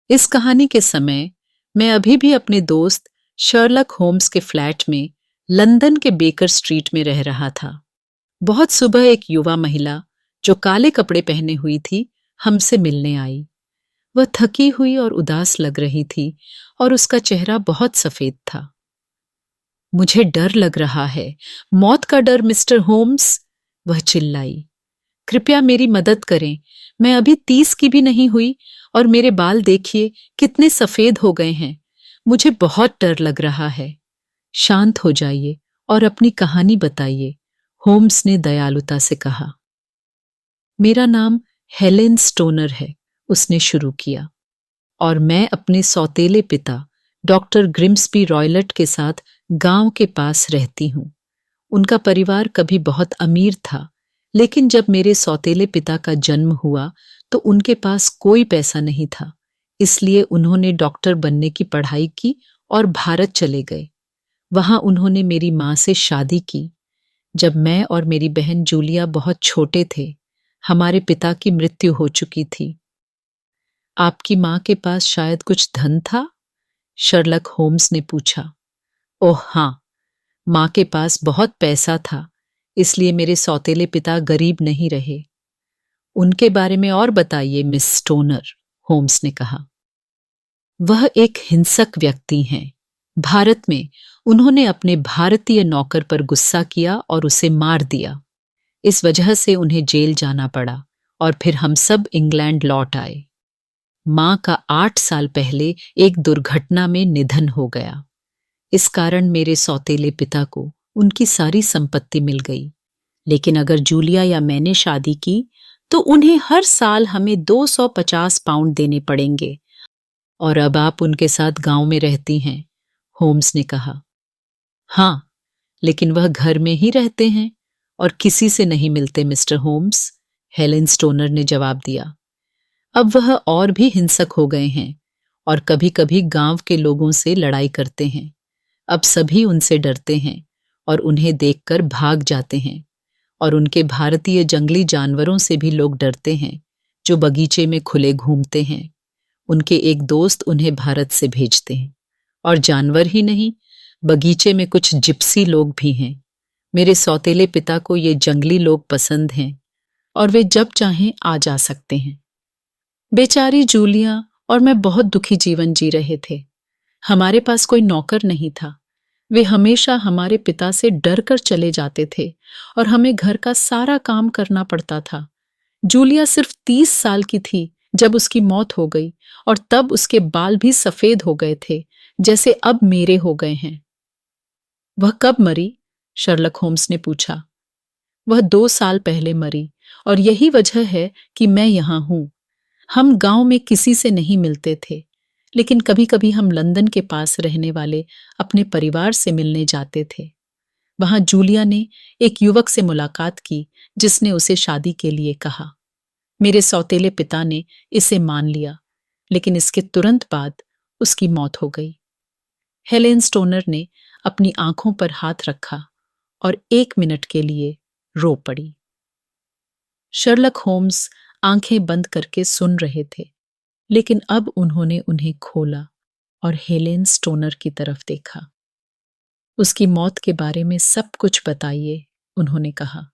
इस कहानी के समय मैं अभी भी अपने दोस्त शर्लक होम्स के फ्लैट में लंदन के बेकर स्ट्रीट में रह रहा था। बहुत सुबह एक युवा महिला जो काले कपड़े पहने हुई थी हमसे मिलने आई। वह थकी हुई और उदास लग रही थी और उसका चेहरा बहुत सफेद था। मुझे डर लग रहा है, मौत का डर मिस्टर होम्स, वह चिल्लाई। कृपया मेरी मदद करें, मैं अभी 30 की भी नहीं हुई और मेरे बाल देखिए कितने सफेद हो गए हैं। मुझे बहुत डर लग रहा है। शांत हो जाइए और अपनी कहानी बताइए, होम्स ने दयालुता से कहा। मेरा नाम हेलेन स्टोनर है, उसने शुरू किया, और मैं अपने सौतेले पिता डॉक्टर ग्रिम्सबी रॉयलट के साथ गांव के पास रहती हूँ। उनका परिवार कभी बहुत अमीर था, लेकिन जब मेरे सौतेले पिता का जन्म हुआ तो उनके पास कोई पैसा नहीं था। इसलिए उन्होंने डॉक्टर बनने की पढ़ाई की और भारत चले गए। वहां उन्होंने मेरी माँ से शादी की। जब मैं और मेरी बहन जूलिया बहुत छोटे थे, हमारे पिता की मृत्यु हो चुकी थी। आपकी माँ के पास शायद कुछ धन था? शर्लक होम्स ने पूछा। ओह हाँ, माँ के पास बहुत पैसा था, इसलिए मेरे सौतेले पिता गरीब नहीं रहे। उनके बारे में और बताइए मिस स्टोनर, होम्स ने कहा। वह एक हिंसक व्यक्ति हैं। भारत में उन्होंने अपने भारतीय नौकर पर गुस्सा किया और उसे मार दिया। इस वजह से उन्हें जेल जाना पड़ा और फिर हम सब इंग्लैंड लौट आए। माँ का 8 साल पहले एक दुर्घटना में निधन हो गया। इस कारण मेरे सौतेले पिता को उनकी सारी संपत्ति मिल गई। लेकिन अगर जूलिया या मैंने शादी की तो उन्हें हर साल हमें 250 पाउंड देने पड़ेंगे। और अब आप उनके साथ गांव में रहती हैं, होम्स ने कहा। हाँ, लेकिन वह घर में ही रहते हैं और किसी से नहीं मिलते मिस्टर होम्स, हेलेन स्टोनर ने जवाब दिया। अब वह और भी हिंसक हो गए हैं और कभी-कभी गांव के लोगों से लड़ाई करते हैं। अब सभी उनसे डरते हैं और उन्हें देखकर भाग जाते हैं। और उनके भारतीय जंगली जानवरों से भी लोग डरते हैं, जो बगीचे में खुले घूमते हैं। उनके एक दोस्त उन्हें भारत से भेजते हैं। और जानवर ही नहीं, बगीचे में कुछ जिप्सी लोग भी हैं। मेरे सौतेले पिता को ये जंगली लोग पसंद हैं और वे जब चाहें आ जा सकते हैं। बेचारी जूलिया और मैं बहुत दुखी जीवन जी रहे थे। हमारे पास कोई नौकर नहीं था। वे हमेशा हमारे पिता से डर कर चले जाते थे और हमें घर का सारा काम करना पड़ता था। जूलिया सिर्फ 30 साल की थी जब उसकी मौत हो गई और तब उसके बाल भी सफेद हो गए थे, जैसे अब मेरे हो गए हैं। वह कब मरी? शर्लक होम्स ने पूछा। वह 2 साल पहले मरी और यही वजह है कि मैं यहाँ हूँ। हम गांव में किसी से नहीं मिलते थे, लेकिन कभी-कभी हम लंदन के पास रहने वाले अपने परिवार से मिलने जाते थे। वहां जूलिया ने एक युवक से मुलाकात की जिसने उसे शादी के लिए कहा। मेरे सौतेले पिता ने इसे मान लिया, लेकिन इसके तुरंत बाद उसकी मौत हो गई। हेलेन स्टोनर ने अपनी आंखों पर हाथ रखा और 1 मिनट के लिए रो पड़ी। शर्लक होम्स आंखें बंद करके सुन रहे थे, लेकिन अब उन्होंने उन्हें खोला और हेलेन स्टोनर की तरफ देखा। उसकी मौत के बारे में सब कुछ बताइए, उन्होंने कहा।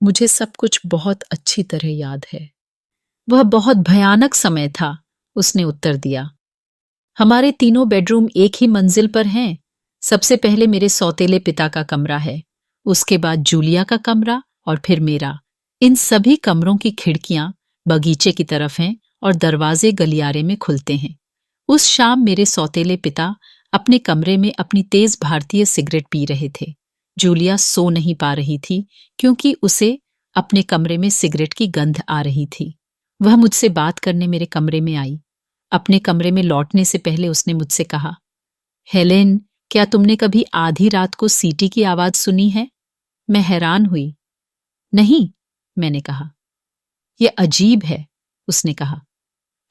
मुझे सब कुछ बहुत अच्छी तरह याद है। वह बहुत भयानक समय था, उसने उत्तर दिया। हमारे तीनों बेडरूम एक ही मंजिल पर हैं। सबसे पहले मेरे सौतेले पिता का कमरा है, उसके बाद जूलिया का कमरा और फिर मेरा। इन सभी कमरों की खिड़कियां बगीचे की तरफ हैं और दरवाजे गलियारे में खुलते हैं। उस शाम मेरे सौतेले पिता अपने कमरे में अपनी तेज भारतीय सिगरेट पी रहे थे। जूलिया सो नहीं पा रही थी क्योंकि उसे अपने कमरे में सिगरेट की गंध आ रही थी। वह मुझसे बात करने मेरे कमरे में आई। अपने कमरे में लौटने से पहले उसने मुझसे कहा, हेलेन, क्या तुमने कभी आधी रात को सीटी की आवाज सुनी है? मैं हैरान हुई। नहीं, मैंने कहा। यह अजीब है, उसने कहा।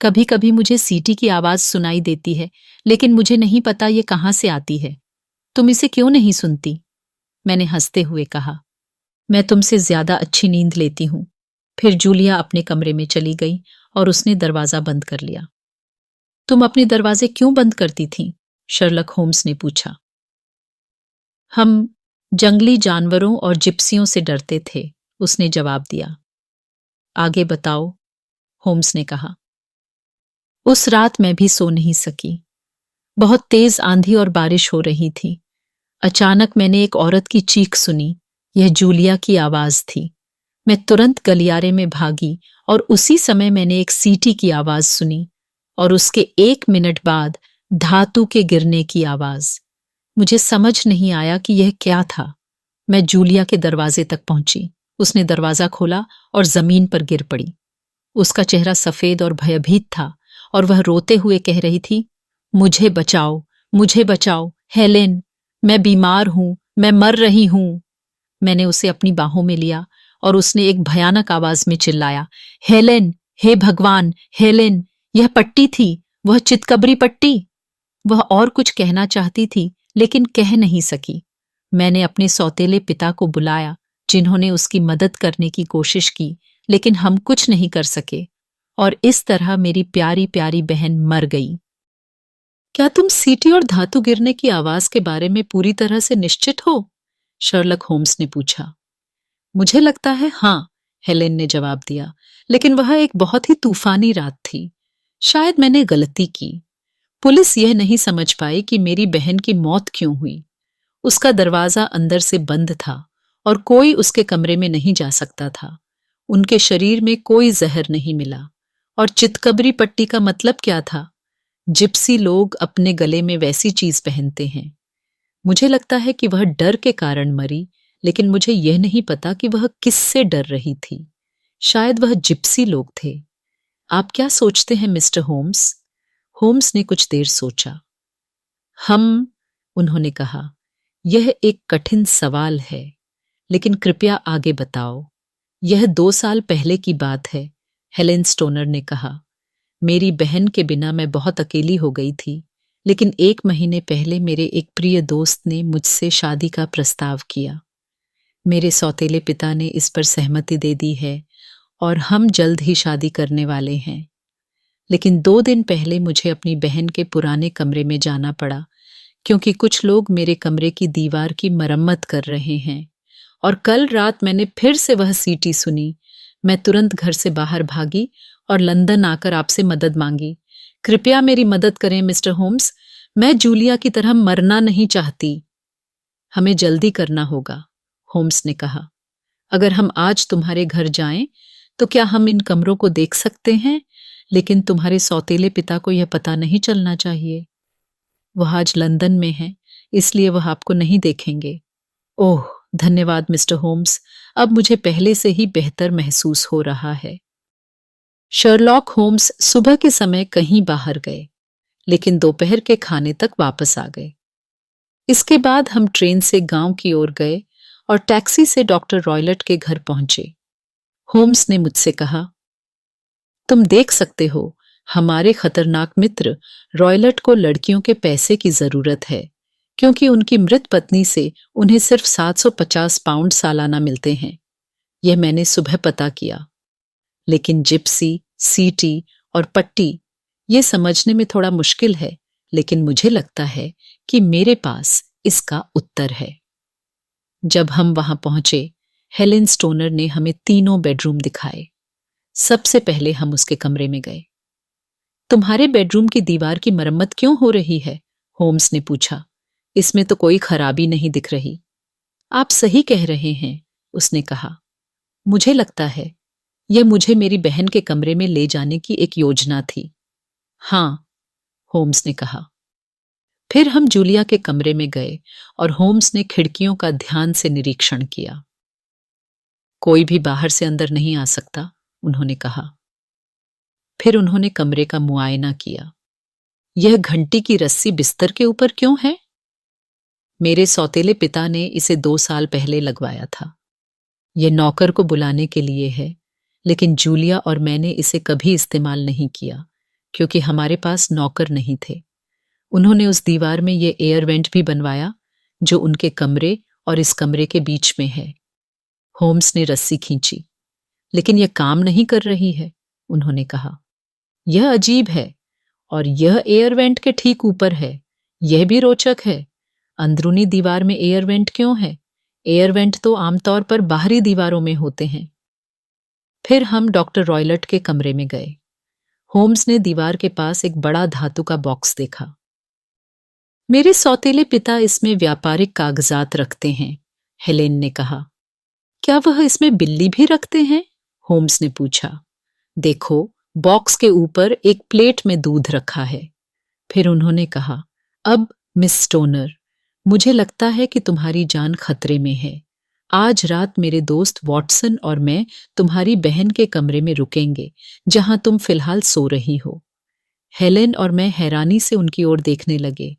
कभी कभी मुझे सीटी की आवाज सुनाई देती है, लेकिन मुझे नहीं पता ये कहाँ से आती है। तुम इसे क्यों नहीं सुनती? मैंने हंसते हुए कहा, मैं तुमसे ज्यादा अच्छी नींद लेती हूं। फिर जूलिया अपने कमरे में चली गई और उसने दरवाजा बंद कर लिया। तुम अपने दरवाजे क्यों बंद करती थीं? शर्लक होम्स ने पूछा। हम जंगली जानवरों और जिप्सियों से डरते थे, उसने जवाब दिया। आगे बताओ, होम्स ने कहा। उस रात मैं भी सो नहीं सकी। बहुत तेज आंधी और बारिश हो रही थी। अचानक मैंने एक औरत की चीख सुनी। यह जूलिया की आवाज थी। मैं तुरंत गलियारे में भागी और उसी समय मैंने एक सीटी की आवाज सुनी और उसके 1 मिनट बाद धातु के गिरने की आवाज। मुझे समझ नहीं आया कि यह क्या था। मैं जूलिया के दरवाजे तक पहुंची। उसने दरवाजा खोला और जमीन पर गिर पड़ी। उसका चेहरा सफेद और भयभीत था और वह रोते हुए कह रही थी, मुझे बचाओ, मुझे बचाओ, हेलेन, मैं बीमार हूं, मैं मर रही हूं। मैंने उसे अपनी बाहों में लिया और उसने एक भयानक आवाज में चिल्लाया, हेलेन, हे भगवान, हेलेन, यह पट्टी थी, वह चितकबरी पट्टी। वह और कुछ कहना चाहती थी लेकिन कह नहीं सकी। मैंने अपने सौतेले पिता को बुलाया, जिन्होंने उसकी मदद करने की कोशिश की, लेकिन हम कुछ नहीं कर सके और इस तरह मेरी प्यारी प्यारी बहन मर गई। क्या तुम सीटी और धातु गिरने की आवाज के बारे में पूरी तरह से निश्चित हो? शर्लक होम्स ने पूछा। मुझे लगता है हाँ, हेलेन ने जवाब दिया, लेकिन वह एक बहुत ही तूफानी रात थी। शायद मैंने गलती की। पुलिस यह नहीं समझ पाई कि मेरी बहन की मौत क्यों हुई। उसका दरवाजा अंदर से बंद था और कोई उसके कमरे में नहीं जा सकता था। उनके शरीर में कोई जहर नहीं मिला। और चितकबरी पट्टी का मतलब क्या था? जिप्सी लोग अपने गले में वैसी चीज पहनते हैं। मुझे लगता है कि वह डर के कारण मरी, लेकिन मुझे यह नहीं पता कि वह किससे डर रही थी। शायद वह जिप्सी लोग थे। आप क्या सोचते हैं मिस्टर होम्स? होम्स ने कुछ देर सोचा। उन्होंने कहा, यह एक कठिन सवाल है, लेकिन कृपया आगे बताओ। यह 2 साल पहले की बात है, हेलेन स्टोनर ने कहा। मेरी बहन के बिना मैं बहुत अकेली हो गई थी, लेकिन 1 महीने पहले मेरे एक प्रिय दोस्त ने मुझसे शादी का प्रस्ताव किया। मेरे सौतेले पिता ने इस पर सहमति दे दी है और हम जल्द ही शादी करने वाले हैं। लेकिन 2 दिन पहले मुझे अपनी बहन के पुराने कमरे में जाना पड़ा, क्योंकि कुछ लोग मेरे कमरे की दीवार की मरम्मत कर रहे हैं। और कल रात मैंने फिर से वह सीटी सुनी। मैं तुरंत घर से बाहर भागी और लंदन आकर आपसे मदद मांगी। कृपया मेरी मदद करें मिस्टर होम्स, मैं जूलिया की तरह मरना नहीं चाहती। हमें जल्दी करना होगा, होम्स ने कहा। अगर हम आज तुम्हारे घर जाएं, तो क्या हम इन कमरों को देख सकते हैं? लेकिन तुम्हारे सौतेले पिता को यह पता नहीं चलना चाहिए। वह आज लंदन में हैं, इसलिए वह आपको नहीं देखेंगे। ओह, धन्यवाद मिस्टर होम्स, अब मुझे पहले से ही बेहतर महसूस हो रहा है। शर्लॉक होम्स सुबह के समय कहीं बाहर गए, लेकिन दोपहर के खाने तक वापस आ गए। इसके बाद हम ट्रेन से गांव की ओर गए और टैक्सी से डॉक्टर रॉयलट के घर पहुंचे। होम्स ने मुझसे कहा, तुम देख सकते हो, हमारे खतरनाक मित्र रॉयलट को लड़कियों के पैसे की जरूरत है, क्योंकि उनकी मृत पत्नी से उन्हें सिर्फ 750 पाउंड सालाना मिलते हैं। यह मैंने सुबह पता किया। लेकिन जिप्सी, सीटी और पट्टी, ये समझने में थोड़ा मुश्किल है, लेकिन मुझे लगता है कि मेरे पास इसका उत्तर है। जब हम वहां पहुंचे, हेलेन स्टोनर ने हमें तीनों बेडरूम दिखाए। सबसे पहले हम उसके कमरे में गए। तुम्हारे बेडरूम की दीवार की मरम्मत क्यों हो रही है? होम्स ने पूछा। इसमें तो कोई खराबी नहीं दिख रही। आप सही कह रहे हैं, उसने कहा। मुझे लगता है यह मुझे मेरी बहन के कमरे में ले जाने की एक योजना थी। हाँ, होम्स ने कहा। फिर हम जूलिया के कमरे में गए और होम्स ने खिड़कियों का ध्यान से निरीक्षण किया। कोई भी बाहर से अंदर नहीं आ सकता, उन्होंने कहा। फिर उन्होंने कमरे का मुआयना किया। यह घंटी की रस्सी बिस्तर के ऊपर क्यों है? मेरे सौतेले पिता ने इसे 2 साल पहले लगवाया था। यह नौकर को बुलाने के लिए है, लेकिन जूलिया और मैंने इसे कभी इस्तेमाल नहीं किया, क्योंकि हमारे पास नौकर नहीं थे। उन्होंने उस दीवार में यह एयर वेंट भी बनवाया, जो उनके कमरे और इस कमरे के बीच में है। होम्स ने रस्सी खींची। लेकिन यह काम नहीं कर रही है, उन्होंने कहा। यह अजीब है। और यह एयर वेंट के ठीक ऊपर है। यह भी रोचक है। अंदरूनी दीवार में एयर वेंट क्यों है? एयर वेंट तो आमतौर पर बाहरी दीवारों में होते हैं। फिर हम डॉक्टर रॉयलट के कमरे में गए। होम्स ने दीवार के पास एक बड़ा धातु का बॉक्स देखा। मेरे सौतेले पिता इसमें व्यापारिक कागजात रखते हैं, हेलेन ने कहा। क्या वह इसमें बिल्ली भी रखते हैं? होम्स ने पूछा। देखो, बॉक्स के ऊपर एक प्लेट में दूध रखा है। फिर उन्होंने कहा, अब मिस स्टोनर, मुझे लगता है कि तुम्हारी जान खतरे में है। आज रात मेरे दोस्त वॉटसन और मैं तुम्हारी बहन के कमरे में रुकेंगे, जहां तुम फिलहाल सो रही हो। हेलेन और मैं हैरानी से उनकी ओर देखने लगे।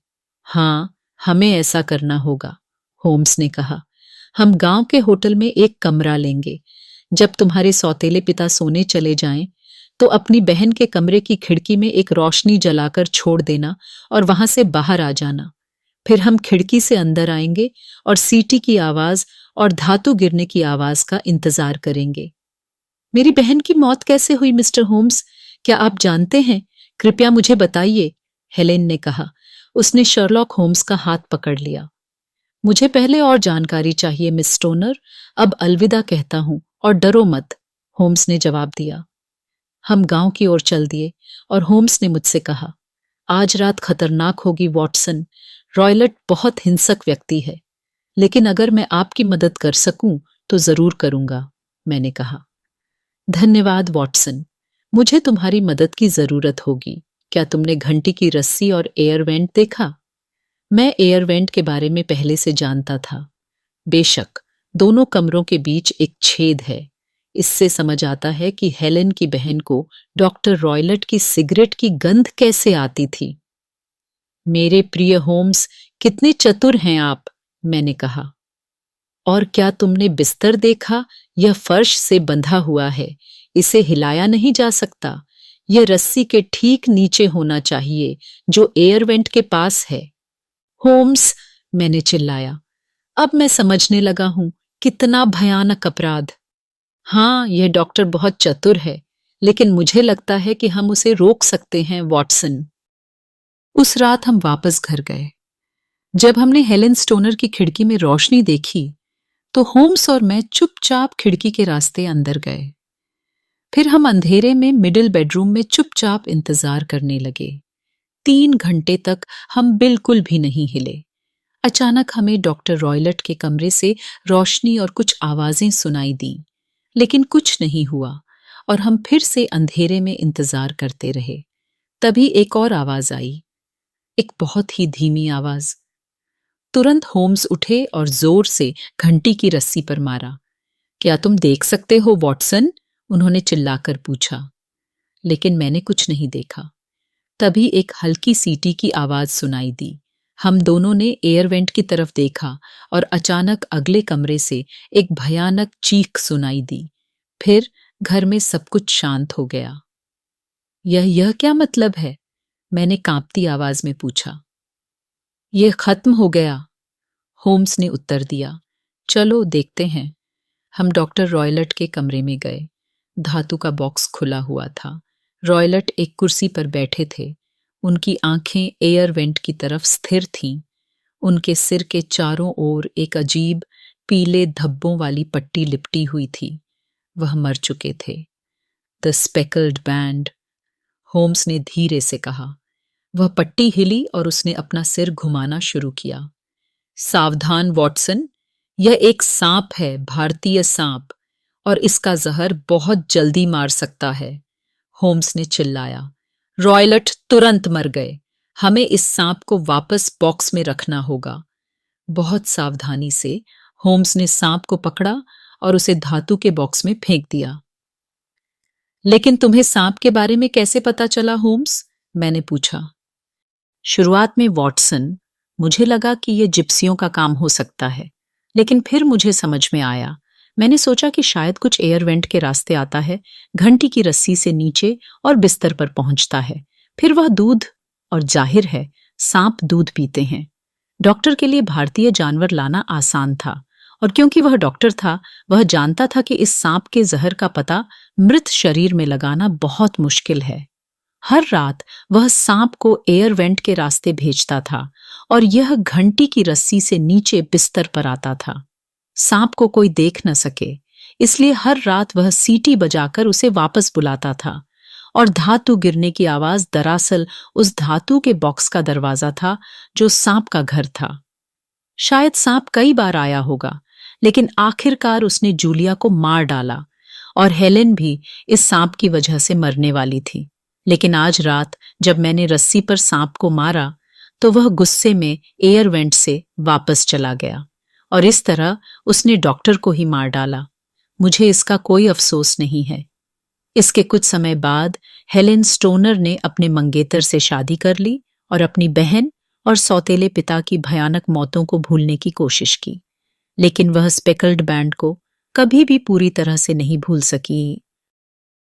हाँ, हमें ऐसा करना होगा, होम्स ने कहा। हम गांव के होटल में एक कमरा लेंगे। जब तुम्हारे सौतेले पिता सोने चले जाएं, तो अपनी बहन के कमरे की खिड़की में एक रोशनी जलाकर छोड़ देना और वहां से बाहर आ जाना। फिर हम खिड़की से अंदर आएंगे और सीटी की आवाज और धातु गिरने की आवाज का इंतजार करेंगे। मेरी बहन की मौत कैसे हुई मिस्टर होम्स? क्या आप जानते हैं? कृपया मुझे बताइए, हेलेन ने कहा। उसने शर्लॉक होम्स का हाथ पकड़ लिया। मुझे पहले और जानकारी चाहिए मिस स्टोनर। अब अलविदा कहता हूं और डरो मत, होम्स ने जवाब दिया। हम गांव की ओर चल दिए और होम्स ने मुझसे कहा, आज रात खतरनाक होगी वॉटसन। रॉयलट बहुत हिंसक व्यक्ति है, लेकिन अगर मैं आपकी मदद कर सकूं तो जरूर करूंगा, मैंने कहा। धन्यवाद वॉटसन, मुझे तुम्हारी मदद की जरूरत होगी। क्या तुमने घंटी की रस्सी और एयर वेंट देखा? मैं एयर वेंट के बारे में पहले से जानता था। बेशक, दोनों कमरों के बीच एक छेद है। इससे समझ आता है कि हेलेन की बहन को डॉक्टर रॉयलट की सिगरेट की गंध कैसे आती थी। मेरे प्रिय होम्स, कितने चतुर हैं आप, मैंने कहा। और क्या तुमने बिस्तर देखा? यह फर्श से बंधा हुआ है, इसे हिलाया नहीं जा सकता। यह रस्सी के ठीक नीचे होना चाहिए, जो एयर वेंट के पास है। होम्स, मैंने चिल्लाया। अब मैं समझने लगा हूं, कितना भयानक अपराध। हाँ, यह डॉक्टर बहुत चतुर है, लेकिन मुझे लगता है कि हम उसे रोक सकते हैं, वॉटसन। उस रात हम वापस घर गए। जब हमने हेलेन स्टोनर की खिड़की में रोशनी देखी, तो होम्स और मैं चुपचाप खिड़की के रास्ते अंदर गए। फिर हम अंधेरे में मिडिल बेडरूम में चुपचाप इंतजार करने लगे। 3 घंटे तक हम बिल्कुल भी नहीं हिले। अचानक हमें डॉक्टर रॉयलट के कमरे से रोशनी और कुछ आवाजें सुनाई दी, लेकिन कुछ नहीं हुआ और हम फिर से अंधेरे में इंतजार करते रहे। तभी एक और आवाज आई, एक बहुत ही धीमी आवाज। तुरंत होम्स उठे और जोर से घंटी की रस्सी पर मारा। क्या तुम देख सकते हो वॉटसन? उन्होंने चिल्लाकर पूछा। लेकिन मैंने कुछ नहीं देखा। तभी एक हल्की सीटी की आवाज सुनाई दी। हम दोनों ने एयर वेंट की तरफ देखा और अचानक अगले कमरे से एक भयानक चीख सुनाई दी। फिर घर में सब कुछ शांत हो गया। यह क्या मतलब है? मैंने कांपती आवाज में पूछा। यह खत्म हो गया, होम्स ने उत्तर दिया। चलो देखते हैं। हम डॉक्टर रॉयलट के कमरे में गए। धातु का बॉक्स खुला हुआ था। रॉयलट एक कुर्सी पर बैठे थे। उनकी आंखें एयर वेंट की तरफ स्थिर थीं। उनके सिर के चारों ओर एक अजीब पीले धब्बों वाली पट्टी लिपटी हुई थी। वह मर चुके थे। द स्पेकल्ड बैंड, होम्स ने धीरे से कहा। वह पट्टी हिली और उसने अपना सिर घुमाना शुरू किया। सावधान वॉटसन, यह एक सांप है, भारतीय सांप, और इसका जहर बहुत जल्दी मार सकता है, होम्स ने चिल्लाया। रॉयलट तुरंत मर गए। हमें इस सांप को वापस बॉक्स में रखना होगा। बहुत सावधानी से होम्स ने सांप को पकड़ा और उसे धातु के बॉक्स में फेंक दिया। लेकिन तुम्हें सांप के बारे में कैसे पता चला, होम्स? मैंने पूछा। शुरुआत में वॉटसन, मुझे लगा कि यह जिप्सियों का काम हो सकता है, लेकिन फिर मुझे समझ में आया। मैंने सोचा कि शायद कुछ एयर वेंट के रास्ते आता है, घंटी की रस्सी से नीचे और बिस्तर पर पहुंचता है। फिर वह दूध, और जाहिर है सांप दूध पीते हैं। डॉक्टर के लिए भारतीय जानवर लाना आसान था, और क्योंकि वह डॉक्टर था, वह जानता था कि इस सांप के जहर का पता मृत शरीर में लगाना बहुत मुश्किल है। हर रात वह सांप को एयर वेंट के रास्ते भेजता था और यह घंटी की रस्सी से नीचे बिस्तर पर आता था। सांप को कोई देख न सके, इसलिए हर रात वह सीटी बजाकर उसे वापस बुलाता था और धातु गिरने की आवाज दरअसल उस धातु के बॉक्स का दरवाजा था जो सांप का घर था। शायद सांप कई बार आया होगा, लेकिन आखिरकार उसने जूलिया को मार डाला और हेलेन भी इस सांप की वजह से मरने वाली थी। लेकिन आज रात जब मैंने रस्सी पर सांप को मारा तो वह गुस्से में एयर वेंट से वापस चला गया और इस तरह उसने डॉक्टर को ही मार डाला। मुझे इसका कोई अफसोस नहीं है। इसके कुछ समय बाद हेलेन स्टोनर ने अपने मंगेतर से शादी कर ली और अपनी बहन और सौतेले पिता की भयानक मौतों को भूलने की कोशिश की, लेकिन वह स्पेकल्ड बैंड को कभी भी पूरी तरह से नहीं भूल सकी।